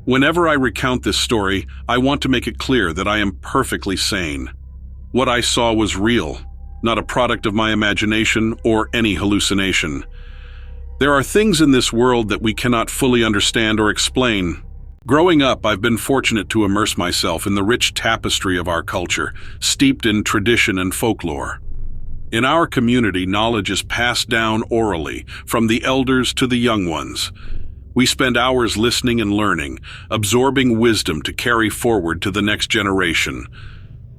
Whenever I recount this story, I want to make it clear that I am perfectly sane. What I saw was real, not a product of my imagination or any hallucination. There are things in this world that we cannot fully understand or explain. Growing up, I've been fortunate to immerse myself in the rich tapestry of our culture, steeped in tradition and folklore. In our community, knowledge is passed down orally, from the elders to the young ones. We spend hours listening and learning, absorbing wisdom to carry forward to the next generation.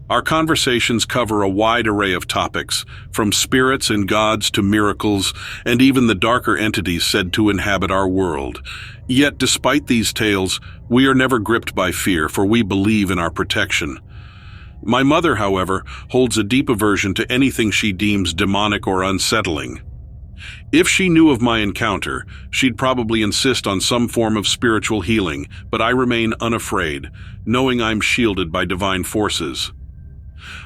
Our conversations cover a wide array of topics, from spirits and gods to miracles, and even the darker entities said to inhabit our world. Yet, despite these tales, we are never gripped by fear, for we believe in our protection. My mother, however, holds a deep aversion to anything she deems demonic or unsettling. If she knew of my encounter, she'd probably insist on some form of spiritual healing, but I remain unafraid, knowing I'm shielded by divine forces.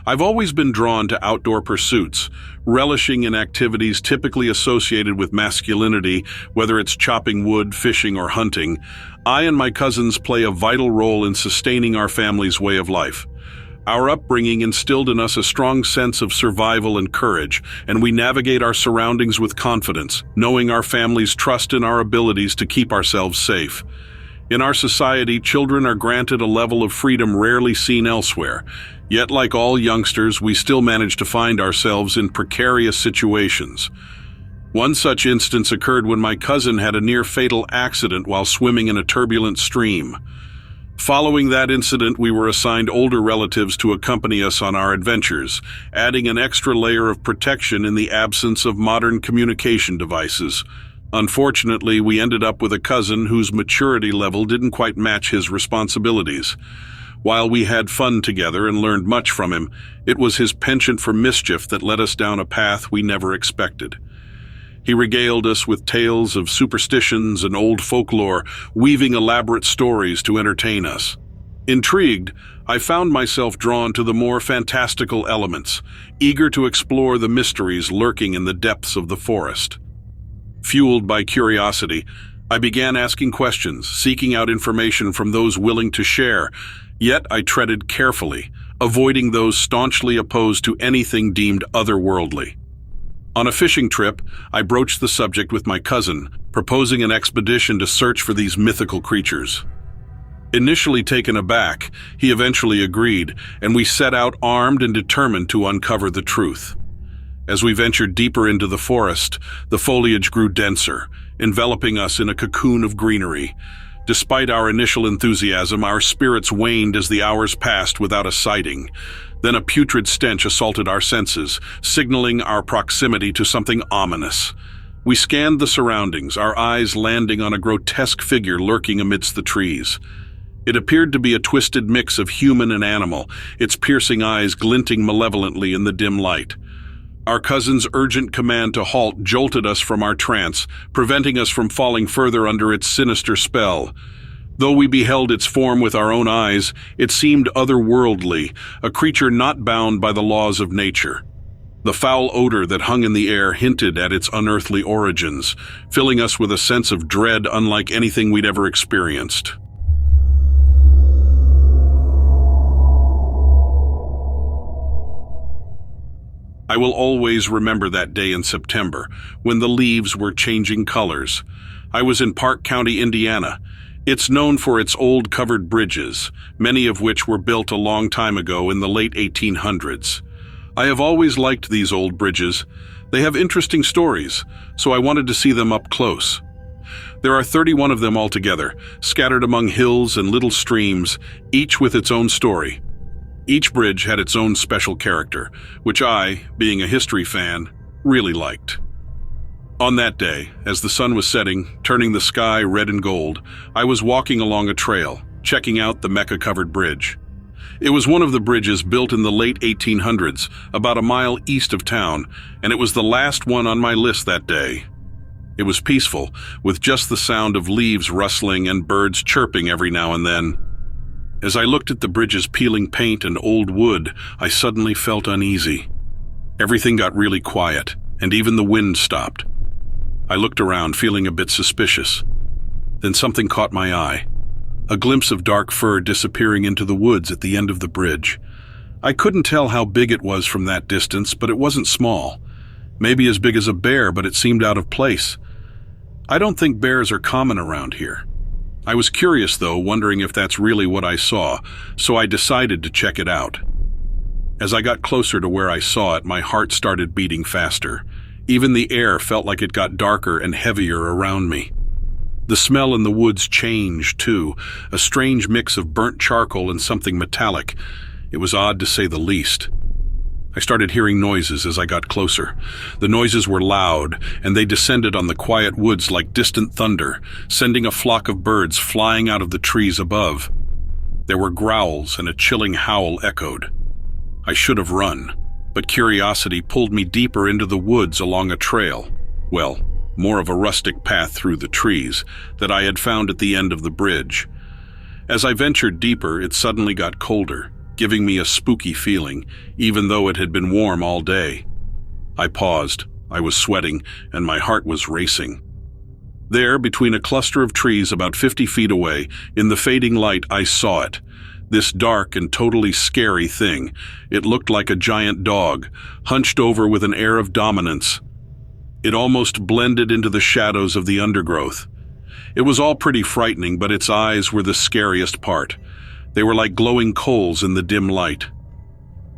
I've always been drawn to outdoor pursuits, relishing in activities typically associated with masculinity, whether it's chopping wood, fishing, or hunting. I and my cousins play a vital role in sustaining our family's way of life. Our upbringing instilled in us a strong sense of survival and courage, and we navigate our surroundings with confidence, knowing our families trust in our abilities to keep ourselves safe. In our society, children are granted a level of freedom rarely seen elsewhere. Yet, like all youngsters, we still manage to find ourselves in precarious situations. One such instance occurred when my cousin had a near-fatal accident while swimming in a turbulent stream. Following that incident, we were assigned older relatives to accompany us on our adventures, adding an extra layer of protection in the absence of modern communication devices. Unfortunately, we ended up with a cousin whose maturity level didn't quite match his responsibilities. While we had fun together and learned much from him, it was his penchant for mischief that led us down a path we never expected. He regaled us with tales of superstitions and old folklore, weaving elaborate stories to entertain us. Intrigued, I found myself drawn to the more fantastical elements, eager to explore the mysteries lurking in the depths of the forest. Fueled by curiosity, I began asking questions, seeking out information from those willing to share, yet I treaded carefully, avoiding those staunchly opposed to anything deemed otherworldly. On a fishing trip, I broached the subject with my cousin, proposing an expedition to search for these mythical creatures. Initially taken aback, he eventually agreed, and we set out armed and determined to uncover the truth. As we ventured deeper into the forest, the foliage grew denser, enveloping us in a cocoon of greenery. Despite our initial enthusiasm, our spirits waned as the hours passed without a sighting. Then a putrid stench assaulted our senses, signaling our proximity to something ominous. We scanned the surroundings, our eyes landing on a grotesque figure lurking amidst the trees. It appeared to be a twisted mix of human and animal, its piercing eyes glinting malevolently in the dim light. Our cousin's urgent command to halt jolted us from our trance, preventing us from falling further under its sinister spell. Though we beheld its form with our own eyes, it seemed otherworldly, a creature not bound by the laws of nature. The foul odor that hung in the air hinted at its unearthly origins, filling us with a sense of dread unlike anything we'd ever experienced. I will always remember that day in September, when the leaves were changing colors. I was in Park County, Indiana. It's known for its old covered bridges, many of which were built a long time ago in the late 1800s. I have always liked these old bridges. They have interesting stories, so I wanted to see them up close. There are 31 of them altogether, scattered among hills and little streams, each with its own story. Each bridge had its own special character, which I, being a history fan, really liked. On that day, as the sun was setting, turning the sky red and gold, I was walking along a trail, checking out the Mecca-covered bridge. It was one of the bridges built in the late 1800s, about a mile east of town, and it was the last one on my list that day. It was peaceful, with just the sound of leaves rustling and birds chirping every now and then. As I looked at the bridge's peeling paint and old wood, I suddenly felt uneasy. Everything got really quiet, and even the wind stopped. I looked around, feeling a bit suspicious. Then something caught my eye. a glimpse of dark fur disappearing into the woods at the end of the bridge. I couldn't tell how big it was from that distance, but it wasn't small. Maybe as big as a bear, but it seemed out of place. I don't think bears are common around here. I was curious, though, wondering if that's really what I saw, so I decided to check it out. As I got closer to where I saw it, my heart started beating faster. Even the air felt like it got darker and heavier around me. The smell in the woods changed, too, a strange mix of burnt charcoal and something metallic. It was odd to say the least. I started hearing noises as I got closer. The noises were loud, and they descended on the quiet woods like distant thunder, sending a flock of birds flying out of the trees above. There were growls, and a chilling howl echoed. I should have run, but curiosity pulled me deeper into the woods along a trail. Well, more of a rustic path through the trees that I had found at the end of the bridge. As I ventured deeper, it suddenly got colder, giving me a spooky feeling, even though it had been warm all day. I paused. I was sweating, and my heart was racing. There, between a cluster of trees about 50 feet away, in the fading light, I saw it. This dark and totally scary thing. It looked like a giant dog, hunched over with an air of dominance. It almost blended into the shadows of the undergrowth. It was all pretty frightening, but its eyes were the scariest part. They were like glowing coals in the dim light.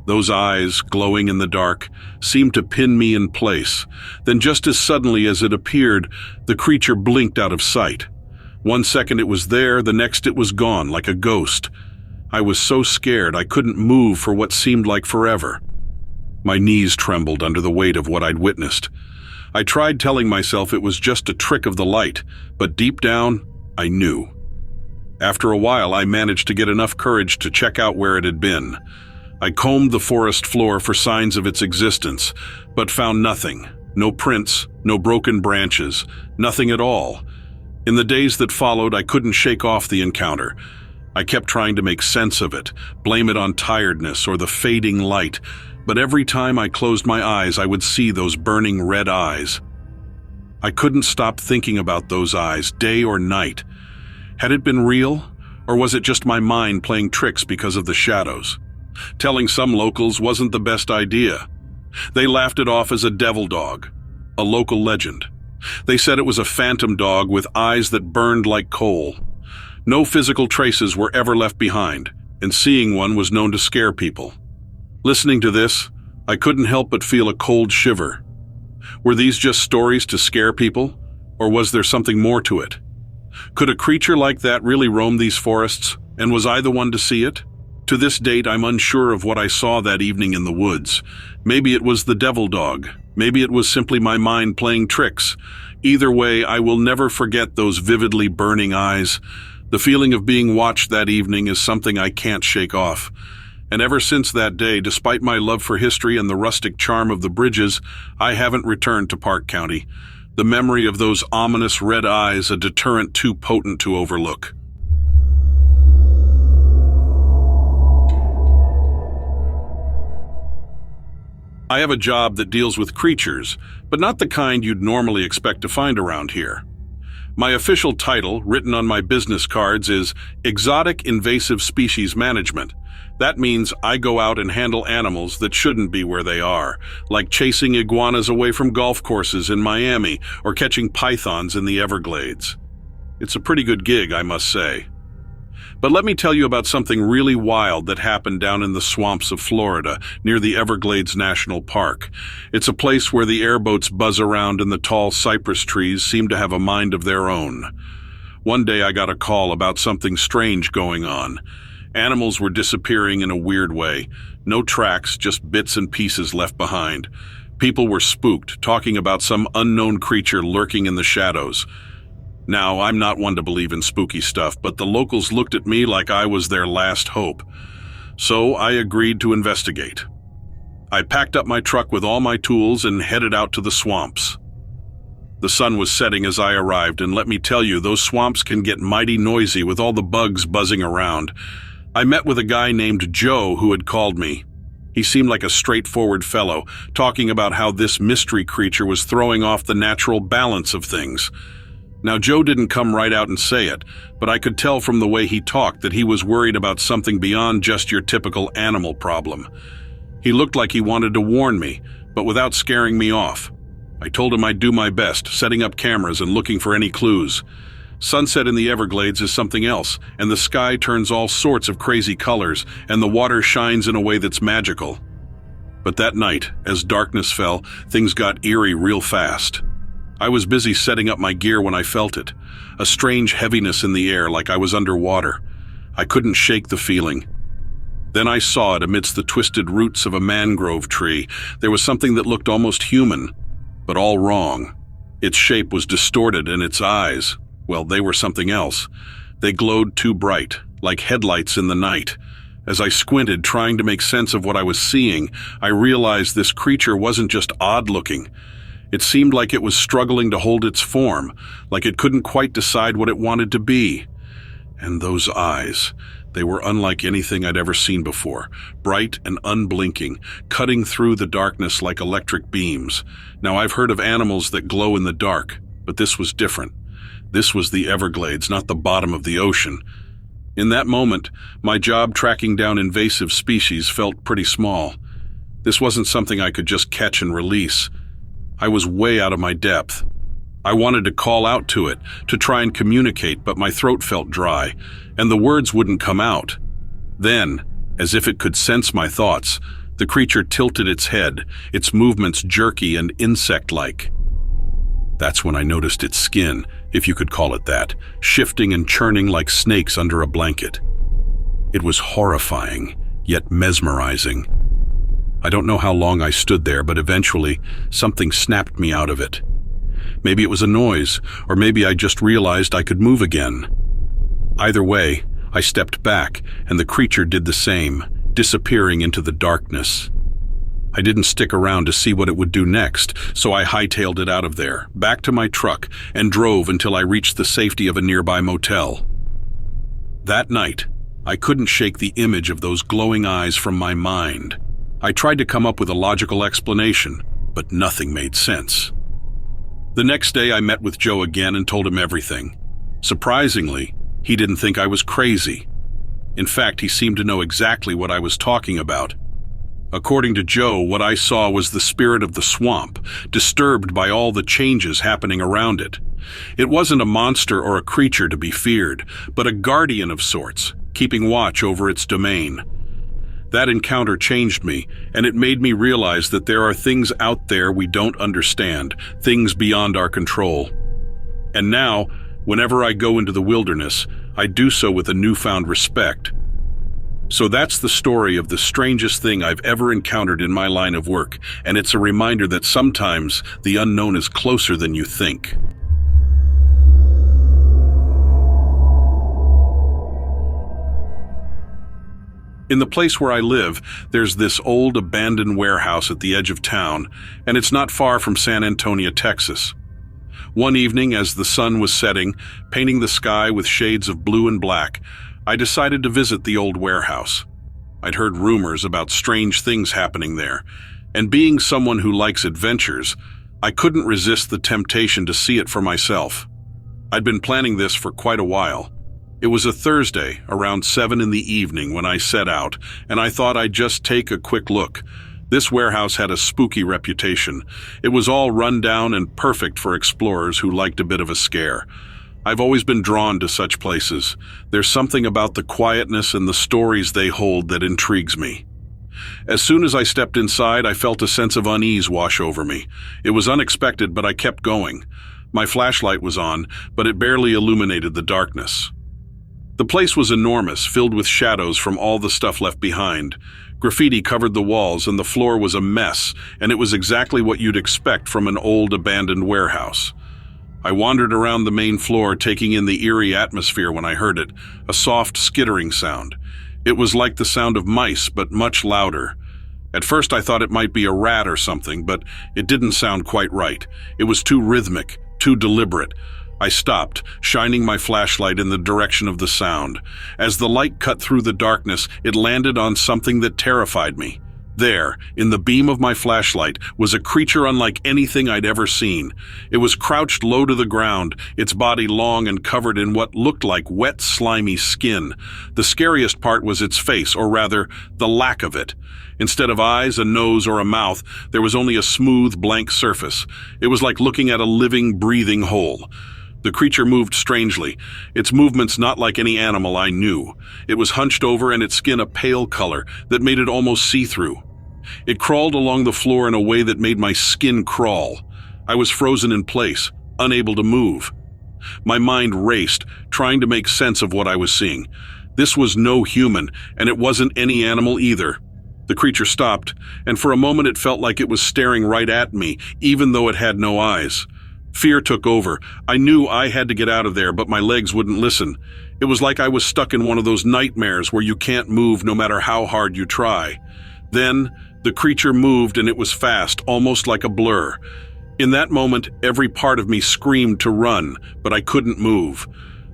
Those eyes, glowing in the dark, seemed to pin me in place. Then just as suddenly as it appeared, the creature blinked out of sight. 1 second it was there, the next it was gone, like a ghost. I was so scared I couldn't move for what seemed like forever. My knees trembled under the weight of what I'd witnessed. I tried telling myself it was just a trick of the light, but deep down, I knew. After a while, I managed to get enough courage to check out where it had been. I combed the forest floor for signs of its existence, but found nothing. No prints, no broken branches, nothing at all. In the days that followed, I couldn't shake off the encounter. I kept trying to make sense of it, blame it on tiredness or the fading light, but every time I closed my eyes, I would see those burning red eyes. I couldn't stop thinking about those eyes, day or night. Had it been real, or was it just my mind playing tricks because of the shadows? Telling some locals wasn't the best idea. They laughed it off as a devil dog, a local legend. They said it was a phantom dog with eyes that burned like coal. No physical traces were ever left behind, and seeing one was known to scare people. Listening to this, I couldn't help but feel a cold shiver. Were these just stories to scare people, or was there something more to it? Could a creature like that really roam these forests, and was I the one to see it? To this date, I'm unsure of what I saw that evening in the woods. Maybe it was the devil dog. Maybe it was simply my mind playing tricks. Either way, I will never forget those vividly burning eyes. The feeling of being watched that evening is something I can't shake off. And ever since that day, despite my love for history and the rustic charm of the bridges, I haven't returned to Park County. The memory of those ominous red eyes, a deterrent too potent to overlook. I have a job that deals with creatures, but not the kind you'd normally expect to find around here. My official title, written on my business cards, is Exotic Invasive Species Management. That means I go out and handle animals that shouldn't be where they are, like chasing iguanas away from golf courses in Miami or catching pythons in the Everglades. It's a pretty good gig, I must say. But let me tell you about something really wild that happened down in the swamps of Florida, near the Everglades National Park. It's a place where the airboats buzz around and the tall cypress trees seem to have a mind of their own. One day I got a call about something strange going on. Animals were disappearing in a weird way. No tracks, just bits and pieces left behind. People were spooked, talking about some unknown creature lurking in the shadows. Now, I'm not one to believe in spooky stuff, but the locals looked at me like I was their last hope. So I agreed to investigate. I packed up my truck with all my tools and headed out to the swamps. The sun was setting as I arrived, and let me tell you, those swamps can get mighty noisy with all the bugs buzzing around. I met with a guy named Joe who had called me. He seemed like a straightforward fellow, talking about how this mystery creature was throwing off the natural balance of things. Now, Joe didn't come right out and say it, but I could tell from the way he talked that he was worried about something beyond just your typical animal problem. He looked like he wanted to warn me, but without scaring me off. I told him I'd do my best, setting up cameras and looking for any clues. Sunset in the Everglades is something else, and the sky turns all sorts of crazy colors, and the water shines in a way that's magical. But that night, as darkness fell, things got eerie real fast. I was busy setting up my gear when I felt it, a strange heaviness in the air like I was underwater. I couldn't shake the feeling. Then I saw it amidst the twisted roots of a mangrove tree. There was something that looked almost human, but all wrong. Its shape was distorted, and its eyes, well, they were something else. They glowed too bright, like headlights in the night. As I squinted, trying to make sense of what I was seeing, I realized this creature wasn't just odd-looking. It seemed like it was struggling to hold its form, like it couldn't quite decide what it wanted to be. And those eyes, they were unlike anything I'd ever seen before, bright and unblinking, cutting through the darkness like electric beams. Now, I've heard of animals that glow in the dark, but this was different. This was the Everglades, not the bottom of the ocean. In that moment, my job tracking down invasive species felt pretty small. This wasn't something I could just catch and release. I was way out of my depth. I wanted to call out to it, to try and communicate, but my throat felt dry, and the words wouldn't come out. Then, as if it could sense my thoughts, the creature tilted its head, its movements jerky and insect-like. That's when I noticed its skin, if you could call it that, shifting and churning like snakes under a blanket. It was horrifying, yet mesmerizing. I don't know how long I stood there, but eventually, something snapped me out of it. Maybe it was a noise, or maybe I just realized I could move again. Either way, I stepped back, and the creature did the same, disappearing into the darkness. I didn't stick around to see what it would do next, so I hightailed it out of there, back to my truck, and drove until I reached the safety of a nearby motel. That night, I couldn't shake the image of those glowing eyes from my mind. I tried to come up with a logical explanation, but nothing made sense. The next day, I met with Joe again and told him everything. Surprisingly, he didn't think I was crazy. In fact, he seemed to know exactly what I was talking about. According to Joe, what I saw was the spirit of the swamp, disturbed by all the changes happening around it. It wasn't a monster or a creature to be feared, but a guardian of sorts, keeping watch over its domain. That encounter changed me, and it made me realize that there are things out there we don't understand, things beyond our control. And now, whenever I go into the wilderness, I do so with a newfound respect. So that's the story of the strangest thing I've ever encountered in my line of work, and it's a reminder that sometimes the unknown is closer than you think. In the place where I live, there's this old abandoned warehouse at the edge of town, and it's not far from San Antonio, Texas. One evening, as the sun was setting, painting the sky with shades of blue and black, I decided to visit the old warehouse. I'd heard rumors about strange things happening there, and being someone who likes adventures, I couldn't resist the temptation to see it for myself. I'd been planning this for quite a while. It was a Thursday, around 7 in the evening, when I set out, and I thought I'd just take a quick look. This warehouse had a spooky reputation. It was all run down and perfect for explorers who liked a bit of a scare. I've always been drawn to such places. There's something about the quietness and the stories they hold that intrigues me. As soon as I stepped inside, I felt a sense of unease wash over me. It was unexpected, but I kept going. My flashlight was on, but it barely illuminated the darkness. The place was enormous, filled with shadows from all the stuff left behind. Graffiti covered the walls, and the floor was a mess, and it was exactly what you'd expect from an old abandoned warehouse. I wandered around the main floor, taking in the eerie atmosphere when I heard it, a soft skittering sound. It was like the sound of mice, but much louder. At first I thought it might be a rat or something, but it didn't sound quite right. It was too rhythmic, too deliberate. I stopped, shining my flashlight in the direction of the sound. As the light cut through the darkness, it landed on something that terrified me. There, in the beam of my flashlight, was a creature unlike anything I'd ever seen. It was crouched low to the ground, its body long and covered in what looked like wet, slimy skin. The scariest part was its face, or rather, the lack of it. Instead of eyes, a nose, or a mouth, there was only a smooth, blank surface. It was like looking at a living, breathing hole. The creature moved strangely, its movements not like any animal I knew. It was hunched over and its skin a pale color that made it almost see-through. It crawled along the floor in a way that made my skin crawl. I was frozen in place, unable to move. My mind raced, trying to make sense of what I was seeing. This was no human, and it wasn't any animal either. The creature stopped, and for a moment it felt like it was staring right at me, even though it had no eyes. Fear took over. I knew I had to get out of there, but my legs wouldn't listen. It was like I was stuck in one of those nightmares where you can't move no matter how hard you try. Then, the creature moved, and it was fast, almost like a blur. In that moment, every part of me screamed to run, but I couldn't move.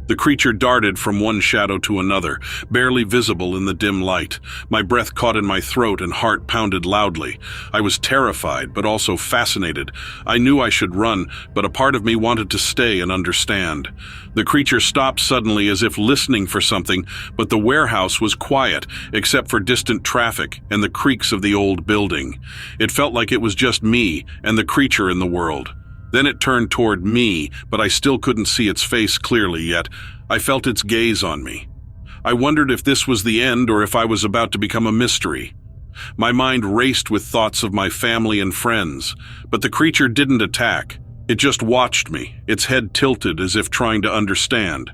The creature darted from one shadow to another, barely visible in the dim light. My breath caught in my throat and heart pounded loudly. I was terrified, but also fascinated. I knew I should run, but a part of me wanted to stay and understand. The creature stopped suddenly as if listening for something, but the warehouse was quiet, except for distant traffic and the creaks of the old building. It felt like it was just me and the creature in the world. Then it turned toward me, but I still couldn't see its face clearly yet. I felt its gaze on me. I wondered if this was the end or if I was about to become a mystery. My mind raced with thoughts of my family and friends, but the creature didn't attack. It just watched me, its head tilted as if trying to understand.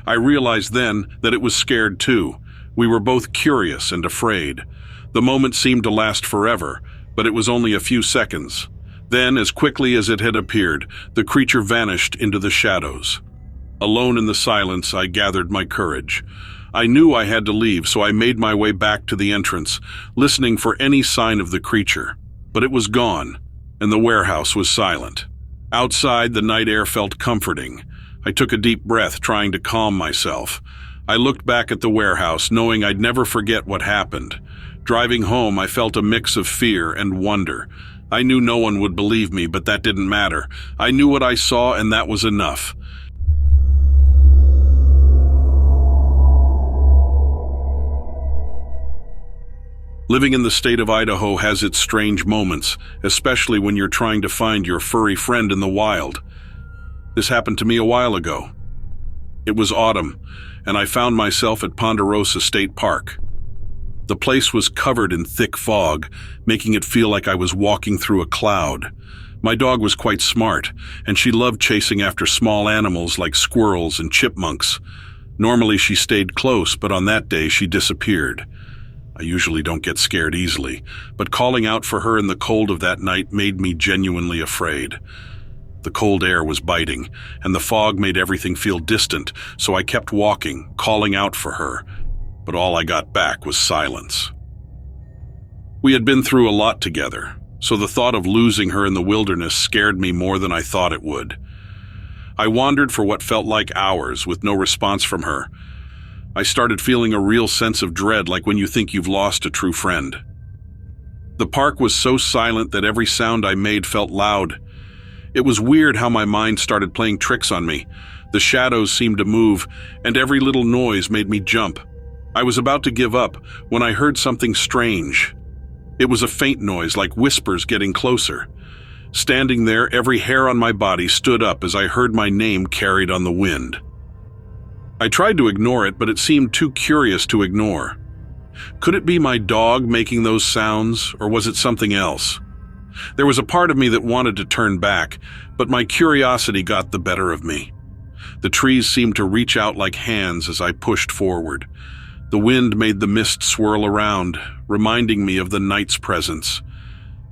I realized then that it was scared too. We were both curious and afraid. The moment seemed to last forever, but it was only a few seconds. Then, as quickly as it had appeared, the creature vanished into the shadows. Alone in the silence, I gathered my courage. I knew I had to leave, so I made my way back to the entrance, listening for any sign of the creature. But it was gone, and the warehouse was silent. Outside, the night air felt comforting. I took a deep breath, trying to calm myself. I looked back at the warehouse, knowing I'd never forget what happened. Driving home, I felt a mix of fear and wonder. I knew no one would believe me, but that didn't matter. I knew what I saw, and that was enough. Living in the state of Idaho has its strange moments, especially when you're trying to find your furry friend in the wild. This happened to me a while ago. It was autumn, and I found myself at Ponderosa State Park. The place was covered in thick fog, making it feel like I was walking through a cloud. My dog was quite smart, and she loved chasing after small animals like squirrels and chipmunks. Normally she stayed close, but on that day she disappeared. I usually don't get scared easily, but calling out for her in the cold of that night made me genuinely afraid. The cold air was biting, and the fog made everything feel distant, so I kept walking, calling out for her. But all I got back was silence. We had been through a lot together, so the thought of losing her in the wilderness scared me more than I thought it would. I wandered for what felt like hours with no response from her. I started feeling a real sense of dread, like when you think you've lost a true friend. The park was so silent that every sound I made felt loud. It was weird how my mind started playing tricks on me. The shadows seemed to move, and every little noise made me jump. I was about to give up when I heard something strange. It was a faint noise, like whispers getting closer. Standing there, every hair on my body stood up as I heard my name carried on the wind. I tried to ignore it, but it seemed too curious to ignore. Could it be my dog making those sounds, or was it something else? There was a part of me that wanted to turn back, but my curiosity got the better of me. The trees seemed to reach out like hands as I pushed forward. The wind made the mist swirl around, reminding me of the night's presence.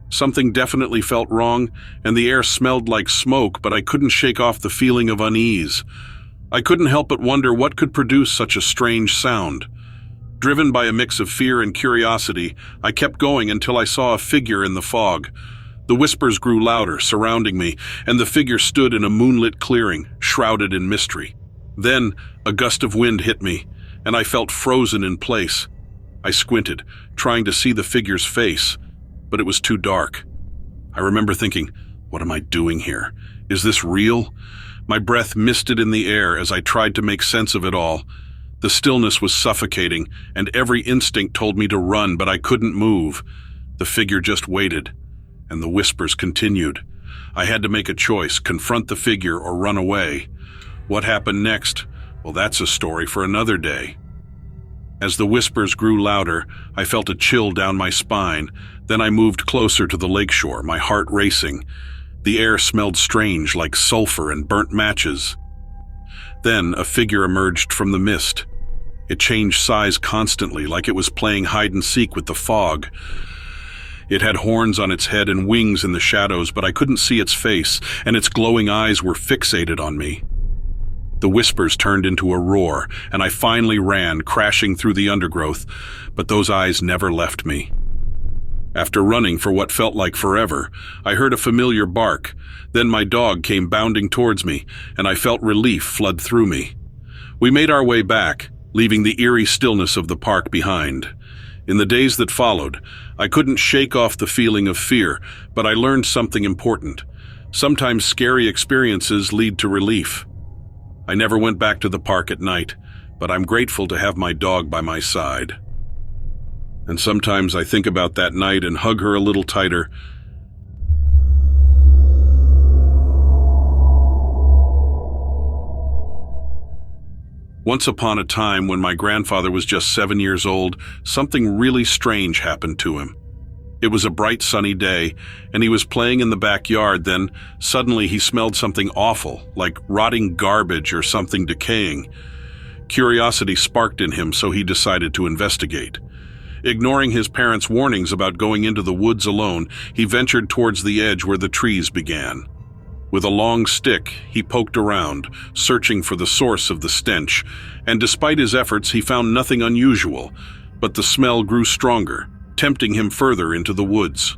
Something definitely felt wrong, and the air smelled like smoke, but I couldn't shake off the feeling of unease. I couldn't help but wonder what could produce such a strange sound. Driven by a mix of fear and curiosity, I kept going until I saw a figure in the fog. The whispers grew louder, surrounding me, and the figure stood in a moonlit clearing, shrouded in mystery. Then, a gust of wind hit me, and I felt frozen in place. I squinted, trying to see the figure's face, but it was too dark. I remember thinking, what am I doing here? Is this real? My breath misted in the air as I tried to make sense of it all. The stillness was suffocating, and every instinct told me to run, but I couldn't move. The figure just waited, and the whispers continued. I had to make a choice, confront the figure or run away. What happened next? Well, that's a story for another day. As the whispers grew louder, I felt a chill down my spine. Then I moved closer to the lakeshore, my heart racing. The air smelled strange, like sulfur and burnt matches. Then a figure emerged from the mist. It changed size constantly, like it was playing hide-and-seek with the fog. It had horns on its head and wings in the shadows, but I couldn't see its face, and its glowing eyes were fixated on me. The whispers turned into a roar, and I finally ran, crashing through the undergrowth, but those eyes never left me. After running for what felt like forever, I heard a familiar bark. Then my dog came bounding towards me, and I felt relief flood through me. We made our way back, leaving the eerie stillness of the park behind. In the days that followed, I couldn't shake off the feeling of fear, but I learned something important. Sometimes scary experiences lead to relief. I never went back to the park at night, but I'm grateful to have my dog by my side. And sometimes I think about that night and hug her a little tighter. Once upon a time, when my grandfather was just 7 years old, something really strange happened to him. It was a bright sunny day, and he was playing in the backyard. Then suddenly he smelled something awful, like rotting garbage or something decaying. Curiosity sparked in him, so he decided to investigate. Ignoring his parents' warnings about going into the woods alone, he ventured towards the edge where the trees began. With a long stick, he poked around, searching for the source of the stench, and despite his efforts, he found nothing unusual, but the smell grew stronger, tempting him further into the woods.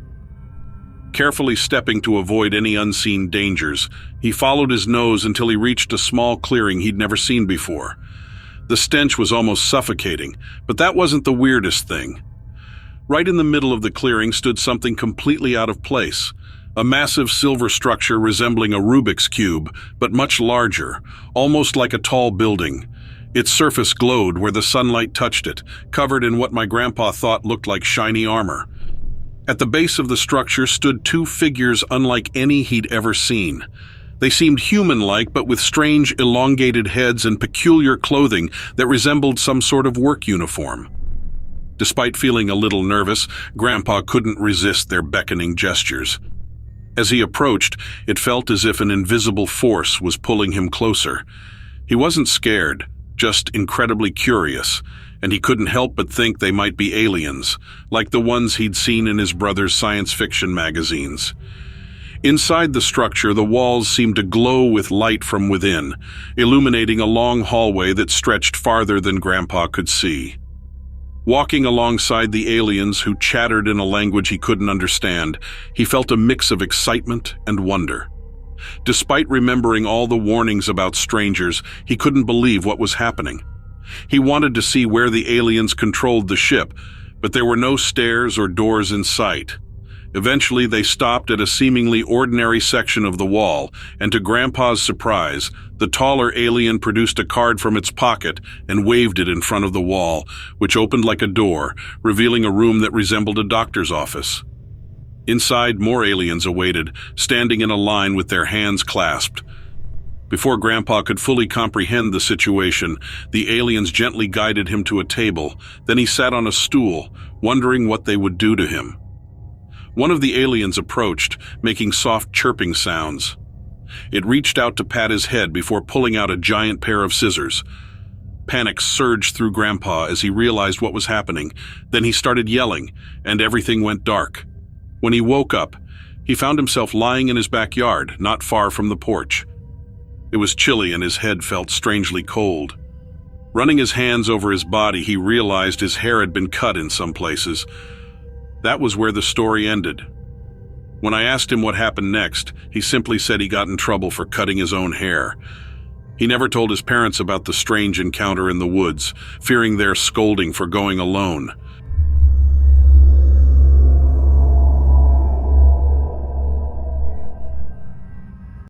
Carefully stepping to avoid any unseen dangers, he followed his nose until he reached a small clearing he'd never seen before. The stench was almost suffocating, but that wasn't the weirdest thing. Right in the middle of the clearing stood something completely out of place. A massive silver structure resembling a Rubik's Cube, but much larger, almost like a tall building. Its surface glowed where the sunlight touched it, covered in what my grandpa thought looked like shiny armor. At the base of the structure stood two figures unlike any he'd ever seen. They seemed human-like, but with strange, elongated heads and peculiar clothing that resembled some sort of work uniform. Despite feeling a little nervous, Grandpa couldn't resist their beckoning gestures. As he approached, it felt as if an invisible force was pulling him closer. He wasn't scared, just incredibly curious, and he couldn't help but think they might be aliens, like the ones he'd seen in his brother's science fiction magazines. Inside the structure, the walls seemed to glow with light from within, illuminating a long hallway that stretched farther than Grandpa could see. Walking alongside the aliens who chattered in a language he couldn't understand, he felt a mix of excitement and wonder. Despite remembering all the warnings about strangers, he couldn't believe what was happening. He wanted to see where the aliens controlled the ship, but there were no stairs or doors in sight. Eventually, they stopped at a seemingly ordinary section of the wall, and to Grandpa's surprise, the taller alien produced a card from its pocket and waved it in front of the wall, which opened like a door, revealing a room that resembled a doctor's office. Inside, more aliens awaited, standing in a line with their hands clasped. Before Grandpa could fully comprehend the situation, the aliens gently guided him to a table. Then he sat on a stool, wondering what they would do to him. One of the aliens approached, making soft chirping sounds. It reached out to pat his head before pulling out a giant pair of scissors. Panic surged through Grandpa as he realized what was happening. Then he started yelling, and everything went dark. When he woke up, he found himself lying in his backyard, not far from the porch. It was chilly and his head felt strangely cold. Running his hands over his body, he realized his hair had been cut in some places. That was where the story ended. When I asked him what happened next, he simply said he got in trouble for cutting his own hair. He never told his parents about the strange encounter in the woods, fearing their scolding for going alone.